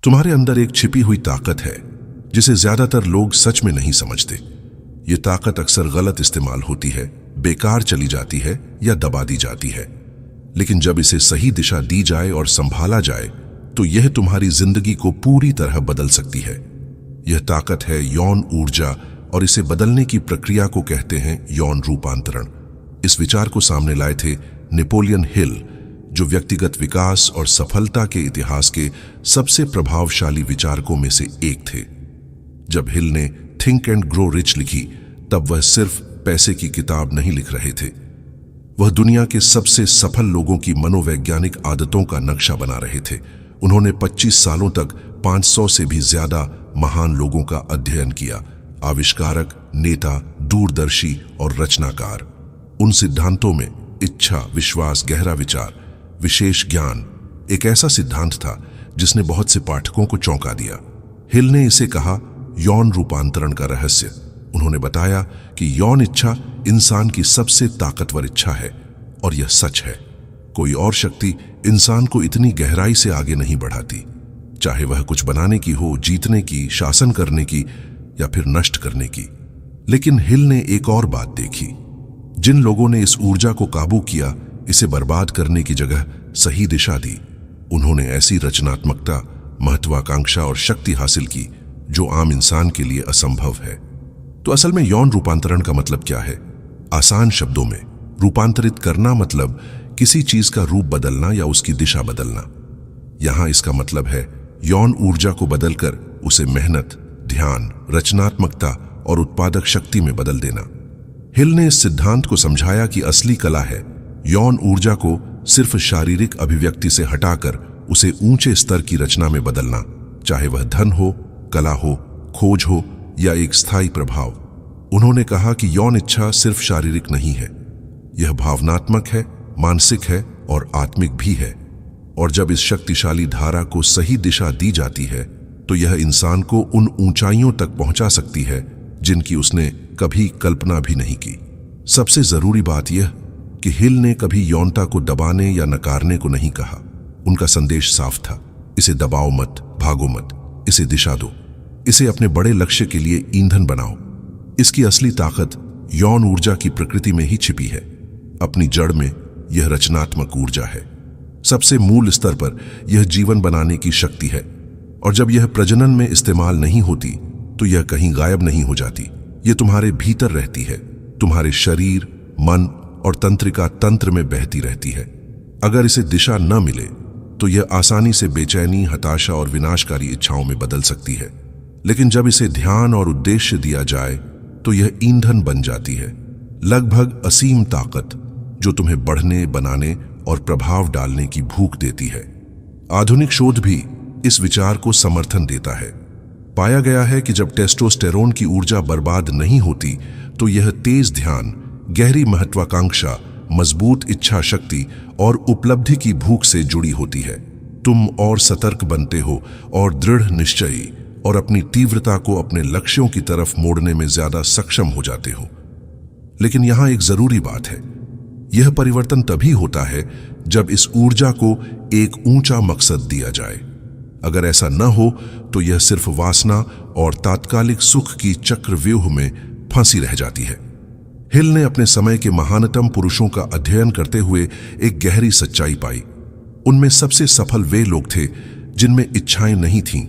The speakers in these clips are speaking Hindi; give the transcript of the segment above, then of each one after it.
तुम्हारे अंदर एक छिपी हुई ताकत है जिसे ज्यादातर लोग सच में नहीं समझते। ये ताकत अक्सर गलत इस्तेमाल होती है, बेकार चली जाती है या दबा दी जाती है। लेकिन जब इसे सही दिशा दी जाए और संभाला जाए तो यह तुम्हारी जिंदगी को पूरी तरह बदल सकती है। यह ताकत है यौन ऊर्जा और इसे बदलने की प्रक्रिया को कहते हैं यौन रूपांतरण। इस विचार को सामने लाए थे नेपोलियन हिल, जो व्यक्तिगत विकास और सफलता के इतिहास के सबसे प्रभावशाली विचारकों में से एक थे। जब हिल ने थिंक एंड ग्रो रिच लिखी, तब वह सिर्फ पैसे की किताब नहीं लिख रहे थे, वह दुनिया के सबसे सफल लोगों की मनोवैज्ञानिक आदतों का नक्शा बना रहे थे। उन्होंने 25 सालों तक 500 से भी ज्यादा महान लोगों का अध्ययन किया, आविष्कारक, नेता, दूरदर्शी और रचनाकार। उन सिद्धांतों में इच्छा, विश्वास, गहरा विचार, विशेष ज्ञान एक ऐसा सिद्धांत था जिसने बहुत से पाठकों को चौंका दिया। हिल ने इसे कहा यौन रूपांतरण का रहस्य। उन्होंने बताया कि यौन इच्छा इंसान की सबसे ताकतवर इच्छा है और यह सच है। कोई और शक्ति इंसान को इतनी गहराई से आगे नहीं बढ़ाती, चाहे वह कुछ बनाने की हो, जीतने की, शासन करने की या फिर नष्ट करने की। लेकिन हिल ने एक और बात देखी। जिन लोगों ने इस ऊर्जा को काबू किया, इसे बर्बाद करने की जगह सही दिशा दी, उन्होंने ऐसी रचनात्मकता, महत्वाकांक्षा और शक्ति हासिल की जो आम इंसान के लिए असंभव है। तो असल में यौन रूपांतरण का मतलब क्या है? आसान शब्दों में, रूपांतरित करना मतलब किसी चीज का रूप बदलना या उसकी दिशा बदलना। यहां इसका मतलब है यौन ऊर्जा को बदलकर उसे मेहनत, ध्यान, रचनात्मकता और उत्पादक शक्ति में बदल देना। हिल ने इस सिद्धांत को समझाया कि असली कला है यौन ऊर्जा को सिर्फ शारीरिक अभिव्यक्ति से हटाकर उसे ऊंचे स्तर की रचना में बदलना, चाहे वह धन हो, कला हो, खोज हो या एक स्थायी प्रभाव। उन्होंने कहा कि यौन इच्छा सिर्फ शारीरिक नहीं है, यह भावनात्मक है, मानसिक है और आत्मिक भी है। और जब इस शक्तिशाली धारा को सही दिशा दी जाती है तो यह इंसान को उन ऊंचाइयों तक पहुंचा सकती है जिनकी उसने कभी कल्पना भी नहीं की। सबसे जरूरी बात यह कि हिल ने कभी यौनता को दबाने या नकारने को नहीं कहा। उनका संदेश साफ था, इसे दबाओ मत, भागो मत, इसे दिशा दो, इसे अपने बड़े लक्ष्य के लिए ईंधन बनाओ। इसकी असली ताकत यौन ऊर्जा की प्रकृति में ही छिपी है। अपनी जड़ में यह रचनात्मक ऊर्जा है। सबसे मूल स्तर पर यह जीवन बनाने की शक्ति है, और जब यह प्रजनन में इस्तेमाल नहीं होती तो यह कहीं गायब नहीं हो जाती। यह तुम्हारे भीतर रहती है, तुम्हारे शरीर, मन और तंत्रिका तंत्र में बहती रहती है। अगर इसे दिशा न मिले तो यह आसानी से बेचैनी, हताशा और विनाशकारी इच्छाओं में बदल सकती है। लेकिन जब इसे ध्यान और उद्देश्य दिया जाए तो यह ईंधन बन जाती है, लगभग असीम ताकत जो तुम्हें बढ़ने, बनाने और प्रभाव डालने की भूख देती है। आधुनिक शोध भी इस विचार को समर्थन देता है। पाया गया है कि जब टेस्टोस्टेरोन की ऊर्जा बर्बाद नहीं होती तो यह तेज ध्यान, गहरी महत्वाकांक्षा, मजबूत इच्छा शक्ति और उपलब्धि की भूख से जुड़ी होती है। तुम और सतर्क बनते हो और दृढ़ निश्चयी और अपनी तीव्रता को अपने लक्ष्यों की तरफ मोड़ने में ज्यादा सक्षम हो जाते हो। लेकिन यहां एक जरूरी बात है, यह परिवर्तन तभी होता है जब इस ऊर्जा को एक ऊंचा मकसद दिया जाए। अगर ऐसा न हो तो यह सिर्फ वासना और तात्कालिक सुख की चक्रव्यूह में फंसी रह जाती है। हिल ने अपने समय के महानतम पुरुषों का अध्ययन करते हुए एक गहरी सच्चाई पाई। उनमें सबसे सफल वे लोग थे जिनमें इच्छाएं नहीं थीं,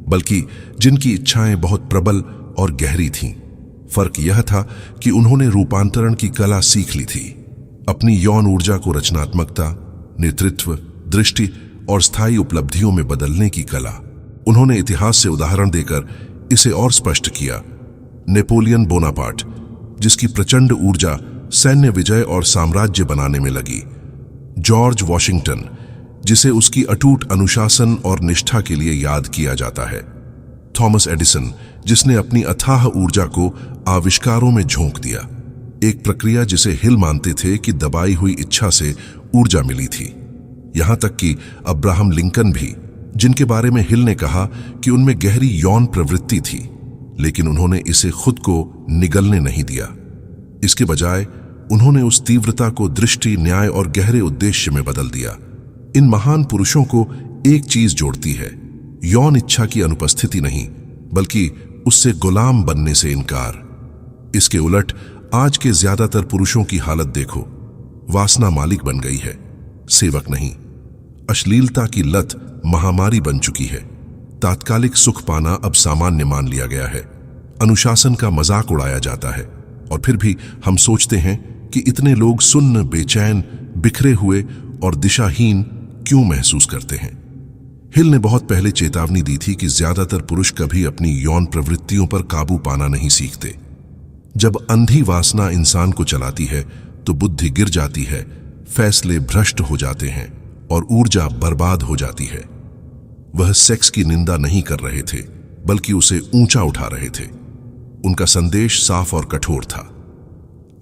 बल्कि जिनकी इच्छाएं बहुत प्रबल और गहरी थीं। फर्क यह था कि उन्होंने रूपांतरण की कला सीख ली थी, अपनी यौन ऊर्जा को रचनात्मकता, नेतृत्व, दृष्टि और स्थायी उपलब्धियों में बदलने की कला। उन्होंने इतिहास से उदाहरण देकर इसे और स्पष्ट किया। नेपोलियन बोनापार्ट, जिसकी प्रचंड ऊर्जा सैन्य विजय और साम्राज्य बनाने में लगी। जॉर्ज वॉशिंगटन, जिसे उसकी अटूट अनुशासन और निष्ठा के लिए याद किया जाता है। थॉमस एडिसन, जिसने अपनी अथाह ऊर्जा को आविष्कारों में झोंक दिया, एक प्रक्रिया जिसे हिल मानते थे कि दबाई हुई इच्छा से ऊर्जा मिली थी। यहां तक कि अब्राहम लिंकन भी, जिनके बारे में हिल ने कहा कि उनमें गहरी यौन प्रवृत्ति थी, लेकिन उन्होंने इसे खुद को निगलने नहीं दिया। इसके बजाय उन्होंने उस तीव्रता को दृष्टि, न्याय और गहरे उद्देश्य में बदल दिया। इन महान पुरुषों को एक चीज जोड़ती है, यौन इच्छा की अनुपस्थिति नहीं, बल्कि उससे गुलाम बनने से इनकार। इसके उलट आज के ज्यादातर पुरुषों की हालत देखो। वासना मालिक बन गई है, सेवक नहीं। अश्लीलता की लत महामारी बन चुकी है। तात्कालिक सुख पाना अब सामान्य मान लिया गया है। अनुशासन का मजाक उड़ाया जाता है, और फिर भी हम सोचते हैं कि इतने लोग सुन्न, बेचैन, बिखरे हुए और दिशाहीन क्यों महसूस करते हैं। हिल ने बहुत पहले चेतावनी दी थी कि ज्यादातर पुरुष कभी अपनी यौन प्रवृत्तियों पर काबू पाना नहीं सीखते। जब अंधी वासना इंसान को चलाती है तो बुद्धि गिर जाती है, फैसले भ्रष्ट हो जाते हैं और ऊर्जा बर्बाद हो जाती है। वह सेक्स की निंदा नहीं कर रहे थे, बल्कि उसे ऊंचा उठा रहे थे। उनका संदेश साफ और कठोर था।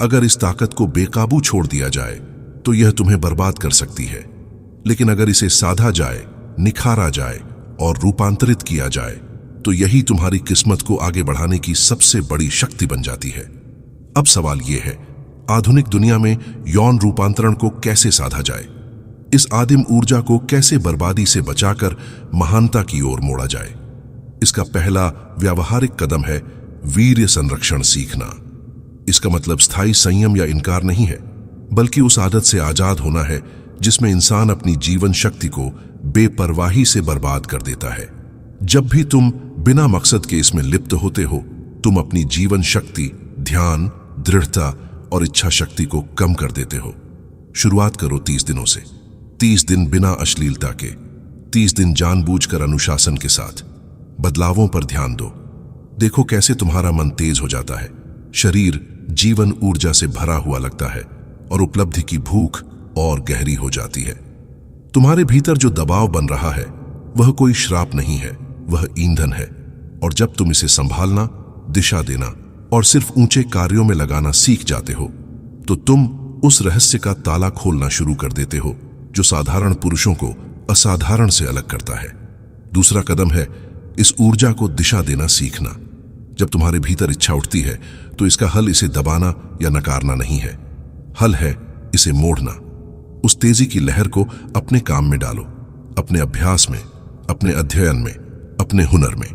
अगर इस ताकत को बेकाबू छोड़ दिया जाए तो यह तुम्हें बर्बाद कर सकती है, लेकिन अगर इसे साधा जाए, निखारा जाए और रूपांतरित किया जाए तो यही तुम्हारी किस्मत को आगे बढ़ाने की सबसे बड़ी शक्ति बन जाती है। अब सवाल यह है, आधुनिक दुनिया में यौन रूपांतरण को कैसे साधा जाए? इस आदिम ऊर्जा को कैसे बर्बादी से बचाकर महानता की ओर मोड़ा जाए? इसका पहला व्यावहारिक कदम है वीर्य संरक्षण सीखना। इसका मतलब स्थायी संयम या इनकार नहीं है, बल्कि उस आदत से आजाद होना है जिसमें इंसान अपनी जीवन शक्ति को बेपरवाही से बर्बाद कर देता है। जब भी तुम बिना मकसद के इसमें लिप्त होते हो, तुम अपनी जीवन शक्ति, ध्यान, दृढ़ता और इच्छा शक्ति को कम कर देते हो। शुरुआत करो 30 दिनों से। 30 दिन बिना अश्लीलता के, 30 दिन जानबूझकर अनुशासन के साथ। बदलावों पर ध्यान दो। देखो कैसे तुम्हारा मन तेज हो जाता है, शरीर जीवन ऊर्जा से भरा हुआ लगता है और उपलब्धि की भूख और गहरी हो जाती है। तुम्हारे भीतर जो दबाव बन रहा है वह कोई श्राप नहीं है, वह ईंधन है। और जब तुम इसे संभालना, दिशा देना और सिर्फ ऊंचे कार्यों में लगाना सीख जाते हो तो तुम उस रहस्य का ताला खोलना शुरू कर देते हो जो साधारण पुरुषों को असाधारण से अलग करता है। दूसरा कदम है इस ऊर्जा को दिशा देना सीखना। जब तुम्हारे भीतर इच्छा उठती है तो इसका हल इसे दबाना या नकारना नहीं है, हल है इसे मोड़ना। उस तेजी की लहर को अपने काम में डालो, अपने अभ्यास में, अपने अध्ययन में, अपने हुनर में।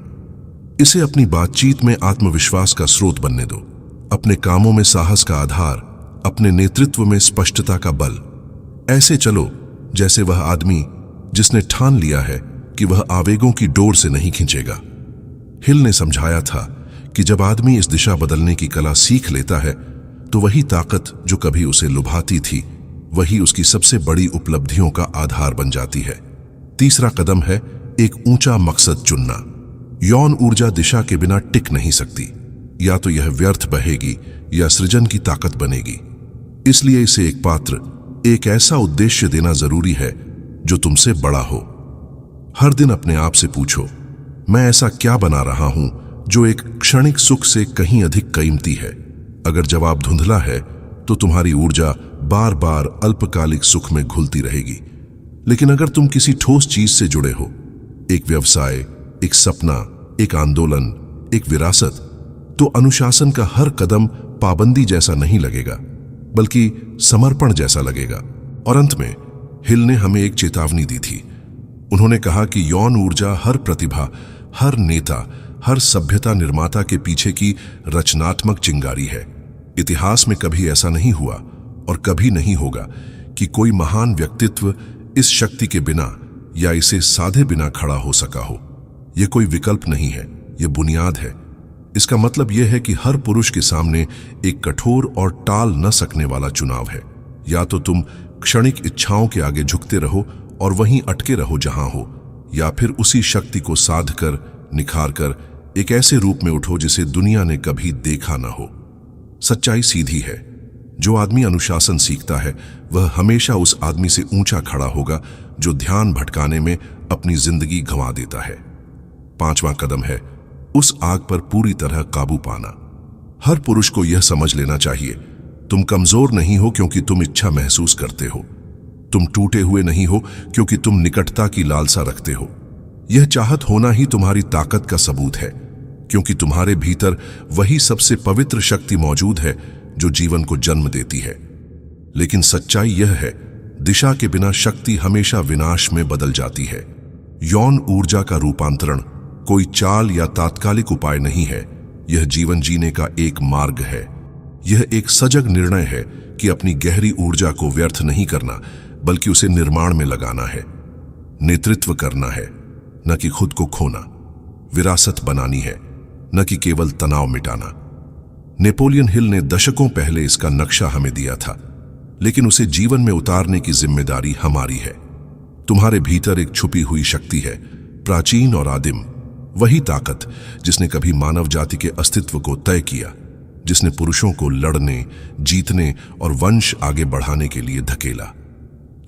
इसे अपनी बातचीत में आत्मविश्वास का स्रोत बनने दो, अपने कामों में साहस का आधार, अपने नेतृत्व में स्पष्टता का बल। ऐसे चलो जैसे वह आदमी जिसने ठान लिया है कि वह आवेगों की डोर से नहीं खींचेगा। हिल ने समझाया था कि जब आदमी इस दिशा बदलने की कला सीख लेता है तो वही ताकत जो कभी उसे लुभाती थी, वही उसकी सबसे बड़ी उपलब्धियों का आधार बन जाती है। तीसरा कदम है एक ऊंचा मकसद चुनना। यौन ऊर्जा दिशा के बिना टिक नहीं सकती। या तो यह व्यर्थ बहेगी या सृजन की ताकत बनेगी। इसलिए इसे एक पात्र, एक ऐसा उद्देश्य देना जरूरी है जो तुमसे बड़ा हो। हर दिन अपने आप से पूछो, मैं ऐसा क्या बना रहा हूं जो एक क्षणिक सुख से कहीं अधिक कीमती है? अगर जवाब धुंधला है तो तुम्हारी ऊर्जा बार बार अल्पकालिक सुख में घुलती रहेगी। लेकिन अगर तुम किसी ठोस चीज से जुड़े हो, एक व्यवसाय, एक सपना, एक आंदोलन, एक विरासत, तो अनुशासन का हर कदम पाबंदी जैसा नहीं लगेगा, बल्कि समर्पण जैसा लगेगा। और अंत में हिल ने हमें एक चेतावनी दी थी। उन्होंने कहा कि यौन ऊर्जा हर प्रतिभा, हर नेता, हर सभ्यता निर्माता के पीछे की रचनात्मक चिंगारी है। इतिहास में कभी ऐसा नहीं हुआ और कभी नहीं होगा कि कोई महान व्यक्तित्व इस शक्ति के बिना या इसे साधे बिना खड़ा हो सका हो। यह कोई विकल्प नहीं है, यह बुनियाद है। इसका मतलब यह है कि हर पुरुष के सामने एक कठोर और टाल न सकने वाला चुनाव है। या तो तुम क्षणिक इच्छाओं के आगे झुकते रहो और वहीं अटके रहो जहां हो, या फिर उसी शक्ति को साध कर, निखार कर एक ऐसे रूप में उठो जिसे दुनिया ने कभी देखा ना हो। सच्चाई सीधी है, जो आदमी अनुशासन सीखता है वह हमेशा उस आदमी से ऊंचा खड़ा होगा जो ध्यान भटकाने में अपनी जिंदगी गंवा देता है। पांचवां कदम है उस आग पर पूरी तरह काबू पाना। हर पुरुष को यह समझ लेना चाहिए, तुम कमजोर नहीं हो क्योंकि तुम इच्छा महसूस करते हो। तुम टूटे हुए नहीं हो क्योंकि तुम निकटता की लालसा रखते हो। यह चाहत होना ही तुम्हारी ताकत का सबूत है, क्योंकि तुम्हारे भीतर वही सबसे पवित्र शक्ति मौजूद है जो जीवन को जन्म देती है। लेकिन सच्चाई यह है, दिशा के बिना शक्ति हमेशा विनाश में बदल जाती है। यौन ऊर्जा का रूपांतरण कोई चाल या तात्कालिक उपाय नहीं है, यह जीवन जीने का एक मार्ग है। यह एक सजग निर्णय है कि अपनी गहरी ऊर्जा को व्यर्थ नहीं करना, बल्कि उसे निर्माण में लगाना है। नेतृत्व करना है, न कि खुद को खोना। विरासत बनानी है, न कि केवल तनाव मिटाना। नेपोलियन हिल ने दशकों पहले इसका नक्शा हमें दिया था, लेकिन उसे जीवन में उतारने की जिम्मेदारी हमारी है। तुम्हारे भीतर एक छुपी हुई शक्ति है, प्राचीन और आदिम, वही ताकत जिसने कभी मानव जाति के अस्तित्व को तय किया, जिसने पुरुषों को लड़ने, जीतने और वंश आगे बढ़ाने के लिए धकेला।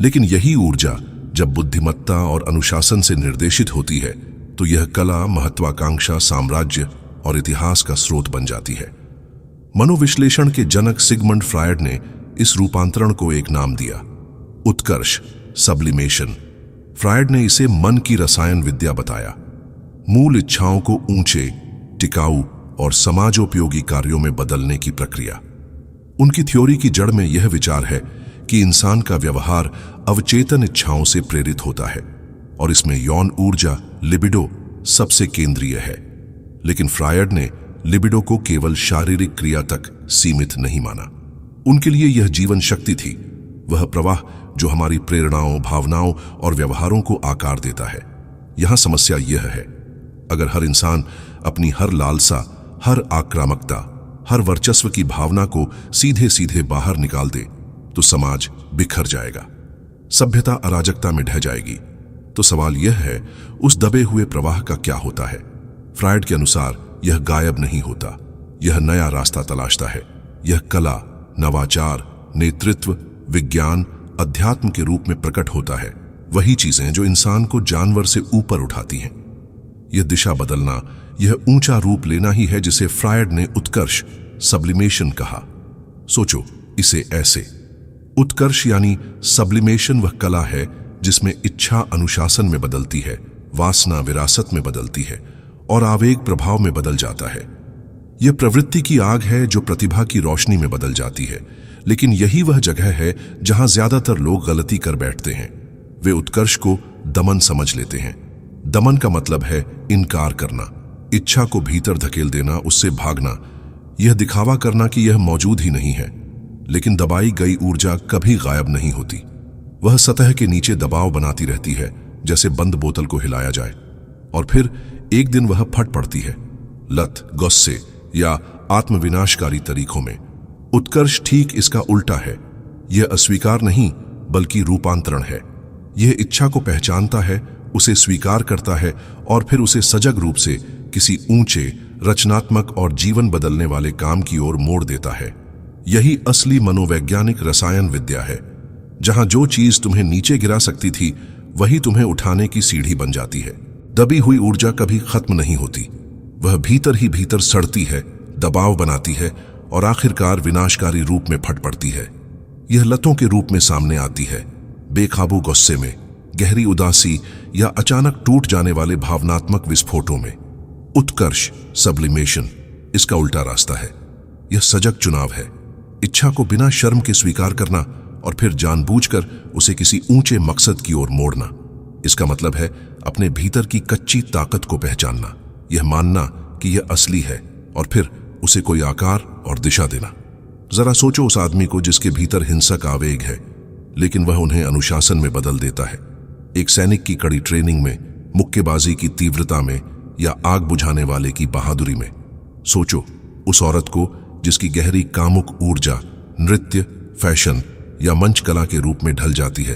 लेकिन यही ऊर्जा जब बुद्धिमत्ता और अनुशासन से निर्देशित होती है, तो यह कला, महत्वाकांक्षा, साम्राज्य और इतिहास का स्रोत बन जाती है। मनोविश्लेषण के जनक सिगमंड फ्रायड ने इस रूपांतरण को एक नाम दिया, उत्कर्ष, सब्लिमेशन। फ्रायड ने इसे मन की रसायन विद्या बताया, मूल इच्छाओं को ऊंचे, टिकाऊ और समाजोपयोगी कार्यों में बदलने की प्रक्रिया। उनकी थ्योरी की जड़ में यह विचार है कि इंसान का व्यवहार अवचेतन इच्छाओं से प्रेरित होता है और इसमें यौन ऊर्जा, लिबिडो, सबसे केंद्रीय है। लेकिन फ्रायड ने लिबिडो को केवल शारीरिक क्रिया तक सीमित नहीं माना। उनके लिए यह जीवन शक्ति थी, वह प्रवाह जो हमारी प्रेरणाओं, भावनाओं और व्यवहारों को आकार देता है। यहां समस्या यह है, अगर हर इंसान अपनी हर लालसा, हर आक्रामकता, हर वर्चस्व की भावना को सीधे सीधे बाहर निकाल दे, तो समाज बिखर जाएगा, सभ्यता अराजकता में ढह जाएगी। तो सवाल यह है, उस दबे हुए प्रवाह का क्या होता है? फ्रायड के अनुसार यह गायब नहीं होता, यह नया रास्ता तलाशता है। यह कला, नवाचार, नेतृत्व, विज्ञान, अध्यात्म के रूप में प्रकट होता है, वही चीजें जो इंसान को जानवर से ऊपर उठाती हैं। यह दिशा बदलना, यह ऊंचा रूप लेना ही है जिसे फ्रायड ने उत्कर्ष, सब्लिमेशन कहा। सोचो इसे ऐसे, उत्कर्ष यानी सब्लिमेशन वह कला है जिसमें इच्छा अनुशासन में बदलती है, वासना विरासत में बदलती है और आवेग प्रभाव में बदल जाता है। यह प्रवृत्ति की आग है जो प्रतिभा की रोशनी में बदल जाती है। लेकिन यही वह जगह है जहां ज्यादातर लोग गलती कर बैठते हैं। वे उत्कर्ष को दमन समझ लेते हैं। दमन का मतलब है इनकार करना, इच्छा को भीतर धकेल देना, उससे भागना, यह दिखावा करना कि यह मौजूद ही नहीं है। लेकिन दबाई गई ऊर्जा कभी गायब नहीं होती, वह सतह के नीचे दबाव बनाती रहती है, जैसे बंद बोतल को हिलाया जाए, और फिर एक दिन वह फट पड़ती है, लत, गुस्से या आत्मविनाशकारी तरीकों में। उत्कर्ष ठीक इसका उल्टा है। यह अस्वीकार नहीं बल्कि रूपांतरण है। यह इच्छा को पहचानता है, उसे स्वीकार करता है और फिर उसे सजग रूप से किसी ऊंचे, रचनात्मक और जीवन बदलने वाले काम की ओर मोड़ देता है। यही असली मनोवैज्ञानिक रसायन विद्या है, जहां जो चीज तुम्हें नीचे गिरा सकती थी वही तुम्हें उठाने की सीढ़ी बन जाती है। दबी हुई ऊर्जा कभी खत्म नहीं होती, वह भीतर ही भीतर सड़ती है, दबाव बनाती है और आखिरकार विनाशकारी रूप में फट पड़ती है। यह लतों के रूप में सामने आती है, बेकाबू गुस्से में, गहरी उदासी या अचानक टूट जाने वाले भावनात्मक विस्फोटों में। उत्कर्ष, सब्लिमेशन, इसका उल्टा रास्ता है। यह सजग चुनाव है, इच्छा को बिना शर्म के स्वीकार करना और फिर जानबूझकर उसे किसी ऊंचे मकसद की ओर मोड़ना। इसका मतलब है अपने भीतर की कच्ची ताकत को पहचानना, यह मानना कि यह असली है और फिर उसे कोई आकार और दिशा देना। जरा सोचो उस आदमी को जिसके भीतर हिंसक आवेग है, लेकिन वह उन्हें अनुशासन में बदल देता है। एक सैनिक की कड़ी ट्रेनिंग में, मुक्केबाजी की तीव्रता में या आग बुझाने वाले की बहादुरी में। सोचो उस औरत को जिसकी गहरी कामुक ऊर्जा नृत्य, फैशन या मंच कला के रूप में ढल जाती है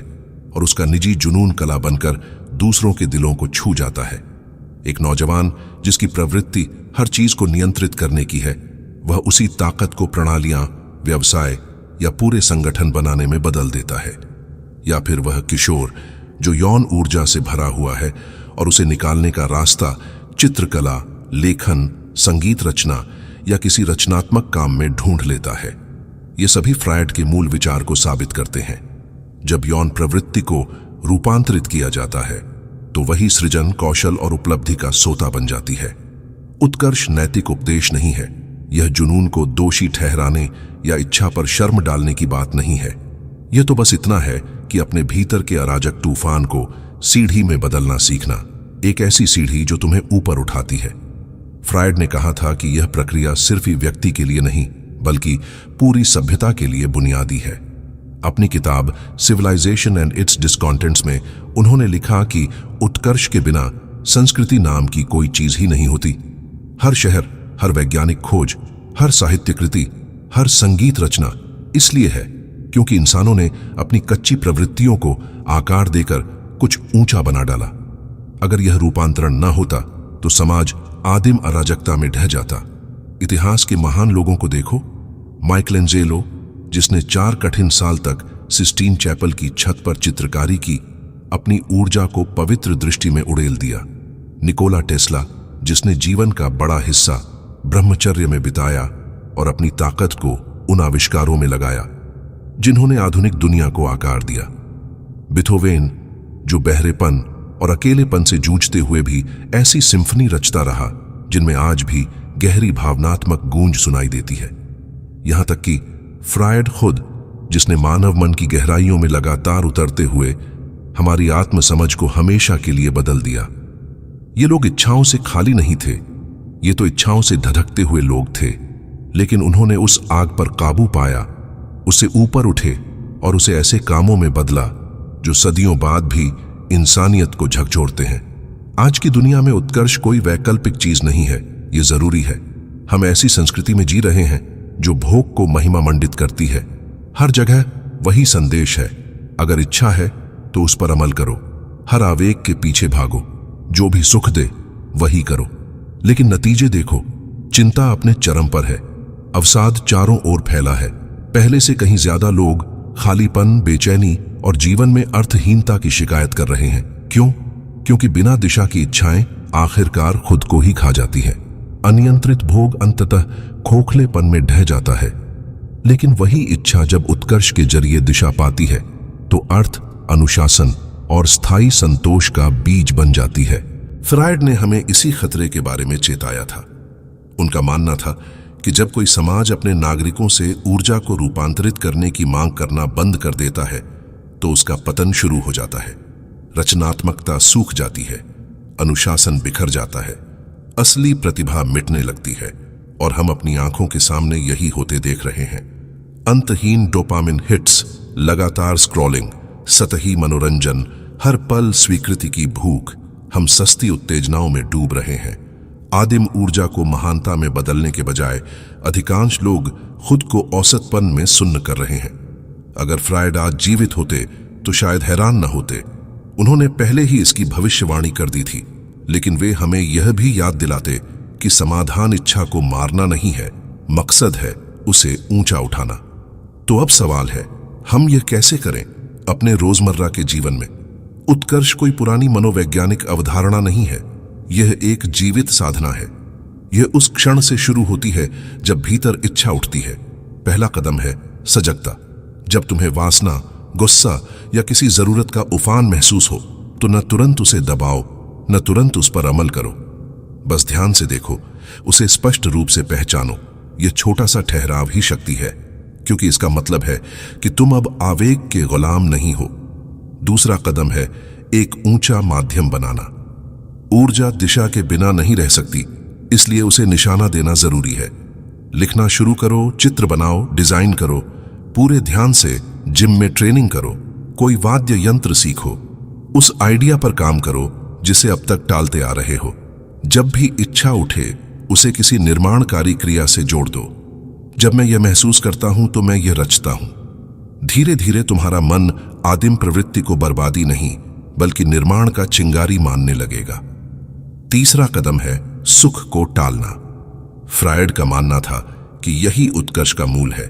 और उसका निजी जुनून कला बनकर दूसरों के दिलों को छू जाता है। एक नौजवान जिसकी प्रवृत्ति हर चीज को नियंत्रित करने की है, वह उसी ताकत को प्रणालियां, व्यवसाय या पूरे संगठन बनाने में बदल देता है। या फिर वह किशोर जो यौन ऊर्जा से भरा हुआ है और उसे निकालने का रास्ता चित्रकला, लेखन, संगीत रचना या किसी रचनात्मक काम में ढूंढ लेता है। ये सभी फ्रायड के मूल विचार को साबित करते हैं। जब यौन प्रवृत्ति को रूपांतरित किया जाता है तो वही सृजन, कौशल और उपलब्धि का सोता बन जाती है। उत्कर्ष नैतिक उपदेश नहीं है, यह जुनून को दोषी ठहराने या इच्छा पर शर्म डालने की बात नहीं है। यह तो बस इतना है कि अपने भीतर के अराजक तूफान को सीढ़ी में बदलना सीखना, एक ऐसी सीढ़ी जो तुम्हें ऊपर उठाती है। फ्रायड ने कहा था कि यह प्रक्रिया सिर्फ ही व्यक्ति के लिए नहीं बल्कि पूरी सभ्यता के लिए बुनियादी है। अपनी किताब सिविलाइजेशन एंड इट्स डिस्कॉन्टेंट्स में उन्होंने लिखा कि उत्कर्ष के बिना संस्कृति नाम की कोई चीज ही नहीं होती। हर शहर, हर वैज्ञानिक खोज, हर साहित्य कृति, हर संगीत रचना इसलिए है क्योंकि इंसानों ने अपनी कच्ची प्रवृत्तियों को आकार देकर कुछ ऊंचा बना डाला। अगर यह रूपांतरण न होता तो समाज आदिम अराजकता में ढह जाता। इतिहास के महान लोगों को देखो, माइकलेंजेलो जिसने 4 कठिन साल तक सिस्टीन चैपल की छत पर चित्रकारी की, अपनी ऊर्जा को पवित्र दृष्टि में उड़ेल दिया। निकोला टेस्ला जिसने जीवन का बड़ा हिस्सा ब्रह्मचर्य में बिताया और अपनी ताकत को उन आविष्कारों में लगाया जिन्होंने आधुनिक दुनिया को आकार दिया। बीथोवेन जो बहरेपन और अकेलेपन से जूझते हुए भी ऐसी सिम्फनी रचता रहा जिनमें आज भी गहरी भावनात्मक गूंज सुनाई देती है। यहां तक कि फ्रायड खुद जिसने मानव मन की गहराइयों में लगातार उतरते हुए हमारी आत्मसमझ को हमेशा के लिए बदल दिया। ये लोग इच्छाओं से खाली नहीं थे, ये तो इच्छाओं से धधकते हुए लोग थे, लेकिन उन्होंने उस आग पर काबू पाया, उससे ऊपर उठे और उसे ऐसे कामों में बदला जो सदियों बाद भी इंसानियत को झकझोरते हैं। आज की दुनिया में उत्कर्ष कोई वैकल्पिक चीज नहीं है, ये जरूरी है। हम ऐसी संस्कृति में जी रहे हैं जो भोग को महिमा मंडित करती है। हर जगह वही संदेश है, अगर इच्छा है तो उस पर अमल करो, हर आवेग के पीछे भागो, जो भी सुख दे वही करो। लेकिन नतीजे देखो, चिंता अपने चरम पर है, अवसाद चारों ओर फैला है। पहले से कहीं ज्यादा लोग खालीपन, बेचैनी और जीवन में अर्थहीनता की शिकायत कर रहे हैं। क्यों? क्योंकि बिना दिशा की इच्छाएं आखिरकार खुद को ही खा जाती है। अनियंत्रित भोग अंततः खोखलेपन में ढह जाता है। लेकिन वही इच्छा जब उत्कर्ष के जरिए दिशा पाती है तो अर्थ, अनुशासन और स्थायी संतोष का बीज बन जाती है। फ्रायड ने हमें इसी खतरे के बारे में चेताया था। उनका मानना था कि जब कोई समाज अपने नागरिकों से ऊर्जा को रूपांतरित करने की मांग करना बंद कर देता है तो उसका पतन शुरू हो जाता है। रचनात्मकता सूख जाती है, अनुशासन बिखर जाता है, असली प्रतिभा मिटने लगती है और हम अपनी आंखों के सामने यही होते देख रहे हैं। अंतहीन डोपामिन हिट्स, लगातार स्क्रॉलिंग, सतही मनोरंजन, हर पल स्वीकृति की भूख, हम सस्ती उत्तेजनाओं में डूब रहे हैं। आदिम ऊर्जा को महानता में बदलने के बजाय अधिकांश लोग खुद को औसतपन में सुन्न कर रहे हैं। अगर फ्रायड आज जीवित होते तो शायद हैरान न होते। उन्होंने पहले ही इसकी भविष्यवाणी कर दी थी, लेकिन वे हमें यह भी याद दिलाते कि समाधान इच्छा को मारना नहीं है, मकसद है उसे ऊंचा उठाना। तो अब सवाल है, हम यह कैसे करें अपने रोजमर्रा के जीवन में? उत्कर्ष कोई पुरानी मनोवैज्ञानिक अवधारणा नहीं है, यह एक जीवित साधना है। यह उस क्षण से शुरू होती है जब भीतर इच्छा उठती है। पहला कदम है सजगता। जब तुम्हें वासना, गुस्सा या किसी जरूरत का उफान महसूस हो तो न तुरंत उसे दबाओ, न तुरंत उस पर अमल करो। बस ध्यान से देखो, उसे स्पष्ट रूप से पहचानो। यह छोटा सा ठहराव ही शक्ति है, क्योंकि इसका मतलब है कि तुम अब आवेग के गुलाम नहीं हो। दूसरा कदम है एक ऊंचा माध्यम बनाना। ऊर्जा दिशा के बिना नहीं रह सकती, इसलिए उसे निशाना देना जरूरी है। लिखना शुरू करो, चित्र बनाओ, डिजाइन करो, पूरे ध्यान से जिम में ट्रेनिंग करो, कोई वाद्य यंत्र सीखो, उस आइडिया पर काम करो जिसे अब तक टालते आ रहे हो। जब भी इच्छा उठे उसे किसी निर्माणकारी क्रिया से जोड़ दो। जब मैं यह महसूस करता हूं तो मैं यह रचता हूं। धीरे धीरे तुम्हारा मन आदिम प्रवृत्ति को बर्बादी नहीं बल्कि निर्माण का चिंगारी मानने लगेगा। तीसरा कदम है सुख को टालना। फ्रायड का मानना था कि यही उत्कर्ष का मूल है।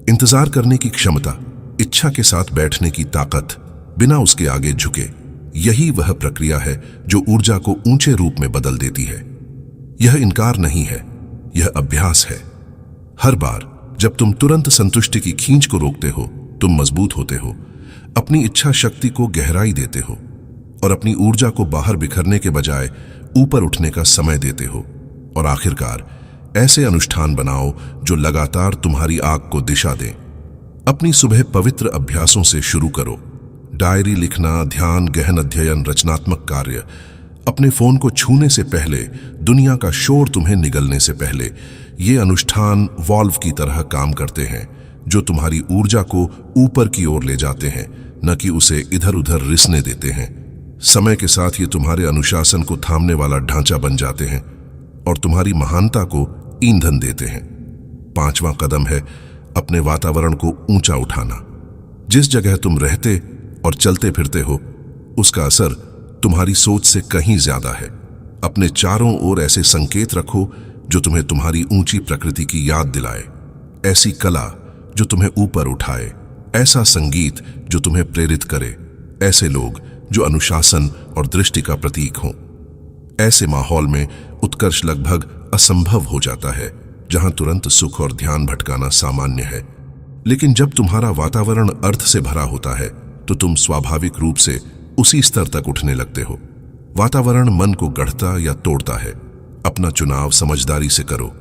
इंतजार करने की क्षमता, इच्छा के साथ बैठने की ताकत, बिना उसके आगे झुके, यही वह प्रक्रिया है जो ऊर्जा को ऊंचे रूप में बदल देती है। यह इनकार नहीं है, यह अभ्यास है। हर बार जब तुम तुरंत संतुष्टि की खींच को रोकते हो, तुम मजबूत होते हो, अपनी इच्छा शक्ति को गहराई देते हो और अपनी ऊर्जा को बाहर बिखरने के बजाय ऊपर उठने का समय देते हो। और आखिरकार ऐसे अनुष्ठान बनाओ जो लगातार तुम्हारी आग को दिशा दें। अपनी सुबह पवित्र अभ्यासों से शुरू करो। डायरी लिखना, ध्यान, गहन अध्ययन, रचनात्मक कार्य, अपने फोन को छूने से पहले, दुनिया का शोर तुम्हें निगलने से पहले, ये अनुष्ठान वॉल्व की तरह काम करते हैं जो तुम्हारी ऊर्जा को ऊपर की ओर ले जाते हैं, न कि उसे इधर उधर रिसने देते हैं। समय के साथ ये तुम्हारे अनुशासन को थामने वाला ढांचा बन जाते हैं और तुम्हारी महानता को ईंधन देते हैं। 5वां कदम है अपने वातावरण को ऊंचा उठाना। जिस जगह तुम रहते और चलते फिरते हो, उसका असर तुम्हारी सोच से कहीं ज्यादा है। अपने चारों ओर ऐसे संकेत रखो जो तुम्हें तुम्हारी ऊंची प्रकृति की याद दिलाए, ऐसी कला जो तुम्हें ऊपर उठाए, ऐसा संगीत जो तुम्हें प्रेरित करे, ऐसे लोग जो अनुशासन और दृष्टि का प्रतीक हों। ऐसे माहौल में उत्कर्ष लगभग असंभव हो जाता है, जहां तुरंत सुख और ध्यान भटकाना सामान्य है। लेकिन जब तुम्हारा वातावरण अर्थ से भरा होता है तो तुम स्वाभाविक रूप से उसी स्तर तक उठने लगते हो। वातावरण मन को गढ़ता या तोड़ता है। अपना चुनाव समझदारी से करो।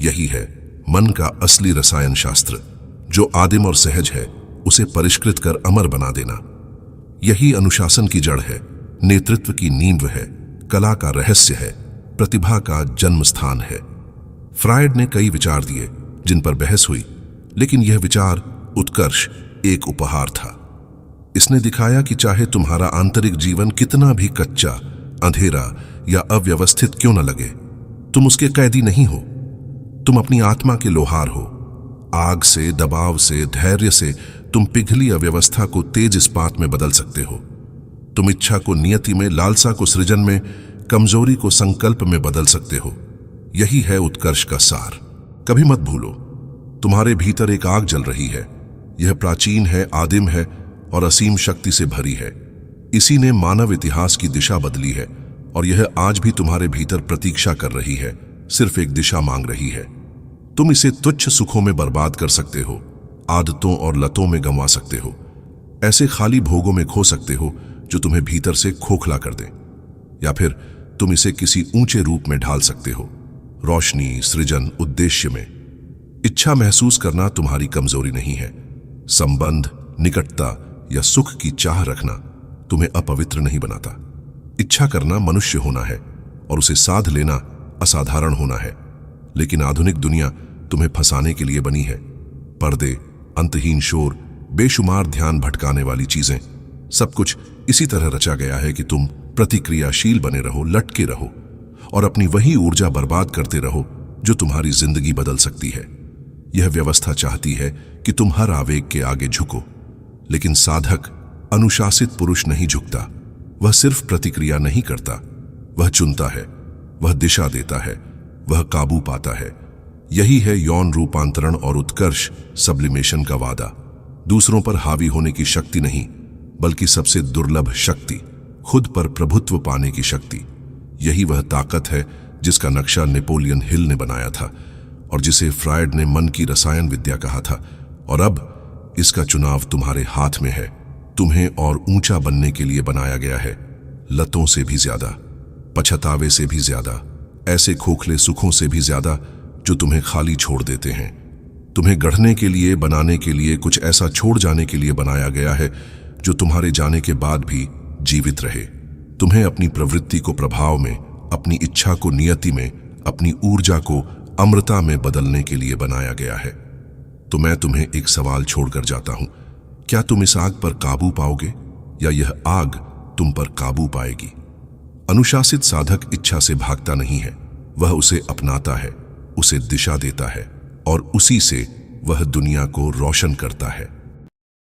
यही है मन का असली रसायन शास्त्र। जो आदिम और सहज है उसे परिष्कृत कर अमर बना देना। यही अनुशासन की जड़ है, नेतृत्व की नींव है, कला का रहस्य है, प्रतिभा का जन्म स्थान है। फ्रायड ने कई विचार दिए जिन पर बहस हुई, लेकिन यह विचार उत्कर्ष एक उपहार था। इसने दिखाया कि चाहे तुम्हारा आंतरिक जीवन कितना भी कच्चा, अंधेरा या अव्यवस्थित क्यों न लगे, तुम उसके कैदी नहीं हो। तुम अपनी आत्मा के लोहार हो। आग से, दबाव से, धैर्य से तुम पिघली अव्यवस्था को तेज इस्पात में बदल सकते हो। तुम इच्छा को नियति में, लालसा को सृजन में, कमजोरी को संकल्प में बदल सकते हो। यही है उत्कर्ष का सार। कभी मत भूलो, तुम्हारे भीतर एक आग जल रही है। यह प्राचीन है, आदिम है और असीम शक्ति से भरी है। इसी ने मानव इतिहास की दिशा बदली है और यह आज भी तुम्हारे भीतर प्रतीक्षा कर रही है, सिर्फ एक दिशा मांग रही है। तुम इसे तुच्छ सुखों में बर्बाद कर सकते हो, आदतों और लतों में गंवा सकते हो, ऐसे खाली भोगों में खो सकते हो जो तुम्हें भीतर से खोखला कर दे, या फिर तुम इसे किसी ऊंचे रूप में ढाल सकते हो, रोशनी, सृजन, उद्देश्य में। इच्छा महसूस करना तुम्हारी कमजोरी नहीं है। संबंध, निकटता या सुख की चाह रखना तुम्हें अपवित्र नहीं बनाता। इच्छा करना मनुष्य होना है और उसे साध लेना असाधारण होना है। लेकिन आधुनिक दुनिया तुम्हें फंसाने के लिए बनी है। पर्दे, अंतहीन शोर, बेशुमार ध्यान भटकाने वाली चीजें, सब कुछ इसी तरह रचा गया है कि तुम प्रतिक्रियाशील बने रहो, लटके रहो और अपनी वही ऊर्जा बर्बाद करते रहो जो तुम्हारी जिंदगी बदल सकती है। यह व्यवस्था चाहती है कि तुम हर आवेग के आगे झुको, लेकिन साधक, अनुशासित पुरुष नहीं झुकता। वह सिर्फ प्रतिक्रिया नहीं करता, वह चुनता है, वह दिशा देता है, वह काबू पाता है। यही है यौन रूपांतरण और उत्कर्ष सब्लिमेशन का वादा। दूसरों पर हावी होने की शक्ति नहीं, बल्कि सबसे दुर्लभ शक्ति, खुद पर प्रभुत्व पाने की शक्ति। यही वह ताकत है जिसका नक्शा नेपोलियन हिल ने बनाया था और जिसे फ्रायड ने मन की रसायन विद्या कहा था। और अब इसका चुनाव तुम्हारे हाथ में है। तुम्हें और ऊंचा बनने के लिए बनाया गया है, लतों से भी ज्यादा, पछतावे से भी ज्यादा, ऐसे खोखले सुखों से भी ज्यादा जो तुम्हें खाली छोड़ देते हैं। तुम्हें गढ़ने के लिए, बनाने के लिए, कुछ ऐसा छोड़ जाने के लिए बनाया गया है जो तुम्हारे जाने के बाद भी जीवित रहे। तुम्हें अपनी प्रवृत्ति को प्रभाव में, अपनी इच्छा को नियति में, अपनी ऊर्जा को अमृता में बदलने के लिए बनाया गया है। तो मैं तुम्हें एक सवाल छोड़कर जाता हूं, क्या तुम इस आग पर काबू पाओगे या यह आग तुम पर काबू पाएगी? अनुशासित साधक इच्छा से भागता नहीं है, वह उसे अपनाता है, उसे दिशा देता है और उसी से वह दुनिया को रोशन करता है।